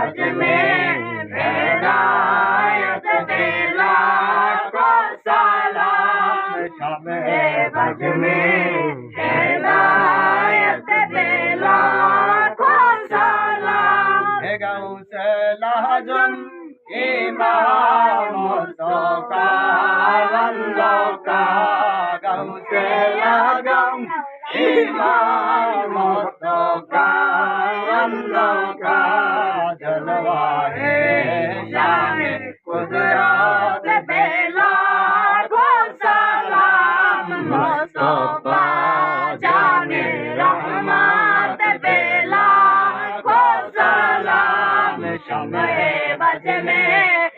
बज में हिदायत देला को सलाम शमे बज में हिदायत देला को सलाम गौसे लाजम इमाम मुस्तफा अल्लाह का गौसे लाजम इमाम मुस्तफा अल्लाह का जलवा है शान कुदरत बेला को सलाम मुस्तफा जाने रहमत बेला को सलाम शमे बज में